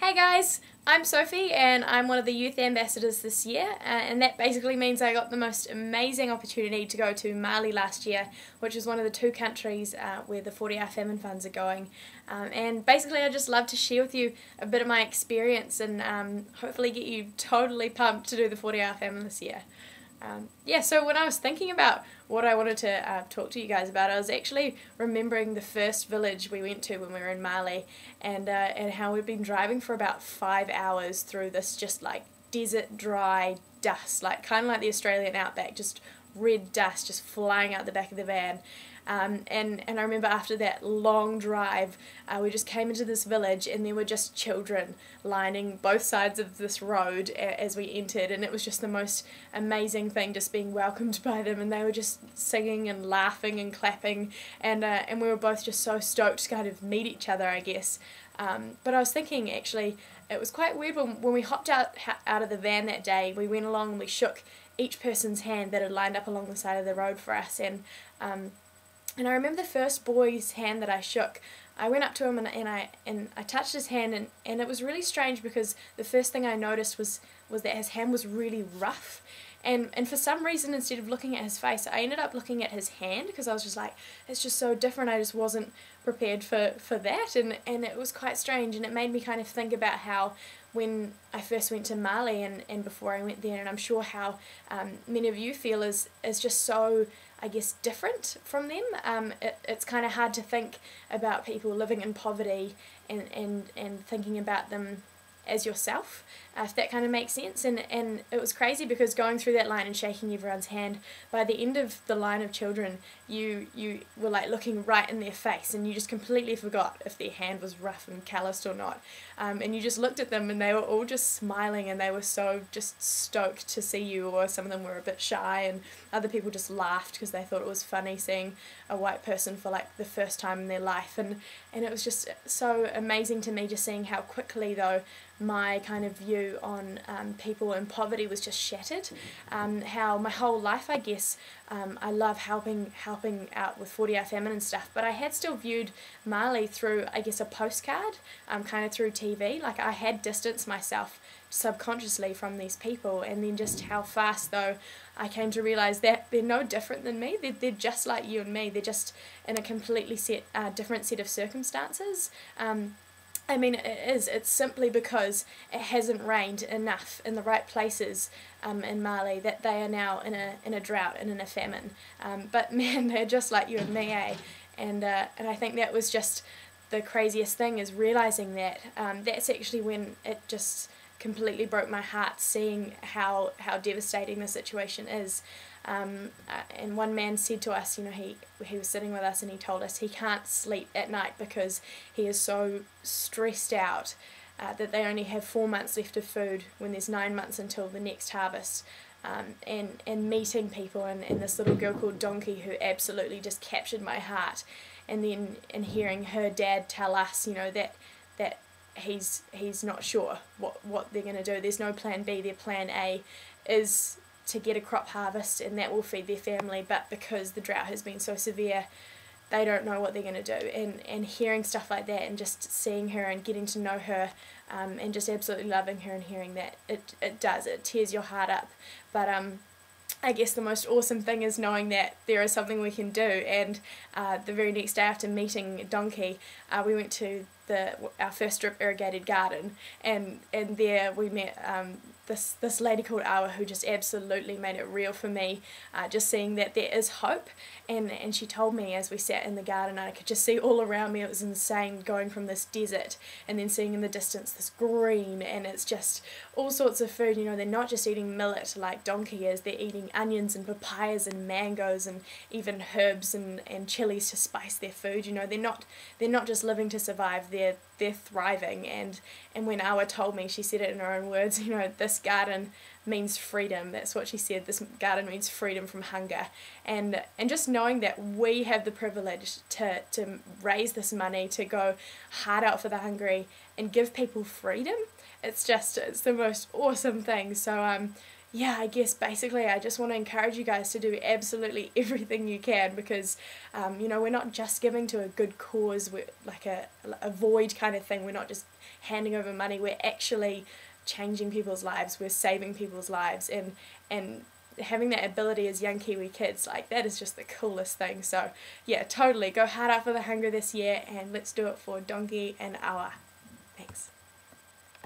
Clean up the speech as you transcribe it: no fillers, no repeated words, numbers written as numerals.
Hey guys, I'm Sophie and I'm one of the youth ambassadors this year, and that basically means I got the most amazing opportunity to go to Mali last year, which is one of the two countries where the 40 Hour Famine funds are going. And basically I just love to share with you a bit of my experience and hopefully get you totally pumped to do the 40 Hour Famine this year. So when I was thinking about what I wanted to talk to you guys about, I was actually remembering the first village we went to when we were in Mali, and how we'd been driving for about 5 hours through this just like desert dry dust, like kind of like the Australian outback, just red dust just flying out the back of the van. And I remember after that long drive, we just came into this village and there were just children lining both sides of this road as we entered, and it was just the most amazing thing, just being welcomed by them, and they were just singing and laughing and clapping, and we were both just so stoked to kind of meet each other, I guess. But I was thinking, actually, it was quite weird when we hopped out of the van that day. We went along and we shook each person's hand that had lined up along the side of the road for us, and I remember the first boy's hand that I shook. I went up to him and I touched his hand, and it was really strange because the first thing I noticed was that his hand was really rough. And for some reason, instead of looking at his face, I ended up looking at his hand, because I was just like, it's just so different. I just wasn't prepared for that, and it was quite strange, and it made me kind of think about how when I first went to Mali and before I went there, and I'm sure how many of you feel is just so, I guess, different from them. It's kind of hard to think about people living in poverty and thinking about them as yourself, if that kind of makes sense. And it was crazy because going through that line and shaking everyone's hand, by the end of the line of children, you were like looking right in their face, and you just completely forgot if their hand was rough and calloused or not. And you just looked at them and they were all just smiling, and they were so just stoked to see you, or some of them were a bit shy, and other people just laughed because they thought it was funny seeing a white person for like the first time in their life. And it was just so amazing to me, just seeing how quickly though my kind of view on people in poverty was just shattered. How my whole life, I guess, I love helping out with 40 Hour Famine and stuff, but I had still viewed Mali through, I guess, a postcard, kind of through TV. Like, I had distanced myself subconsciously from these people, and then just how fast though I came to realise that they're no different than me. They're just like you and me. They're just in a completely different set of circumstances. I mean, it's simply because it hasn't rained enough in the right places in Mali that they are now in a drought and in a famine. But man, they're just like you and me, eh? And I think that was just the craziest thing, is realising that. That's actually when it just completely broke my heart, seeing how devastating the situation is. And one man said to us, you know, he was sitting with us and he told us he can't sleep at night because he is so stressed out that they only have 4 months left of food when there's 9 months until the next harvest. And meeting people, and this little girl called Donkey, who absolutely just captured my heart, and then hearing her dad tell us, you know, that he's not sure what they're going to do. There's no plan B. Their plan A is to get a crop harvest, and that will feed their family, but because the drought has been so severe, they don't know what they're going to do. And hearing stuff like that, and just seeing her and getting to know her, and just absolutely loving her, and hearing that, it tears your heart up. But I guess the most awesome thing is knowing that there is something we can do. And the very next day after meeting Donkey, we went to our first drip-irrigated garden, and there we met this lady called Hour, who just absolutely made it real for me, just seeing that there is hope. And she told me, as we sat in the garden, I could just see all around me, it was insane, going from this desert and then seeing in the distance this green, and it's just all sorts of food. You know, they're not just eating millet like Donkey is, they're eating onions and papayas and mangoes and even herbs and chilies to spice their food. You know, they're not just living to survive, they're thriving. And when Awa told me, she said it in her own words, you know, this garden means freedom. That's what she said. This garden means freedom from hunger. And just knowing that we have the privilege to raise this money to go hard out for the hungry and give people freedom, it's the most awesome thing. So yeah, I guess basically I just want to encourage you guys to do absolutely everything you can, because you know, we're not just giving to a good cause, we're like a void kind of thing. We're not just handing over money, we're actually changing people's lives, we're saving people's lives, and having that ability as young Kiwi kids, like, that is just the coolest thing. So yeah, totally, go hard out for the hunger this year, and let's do it for Donkey and Awa. Thanks.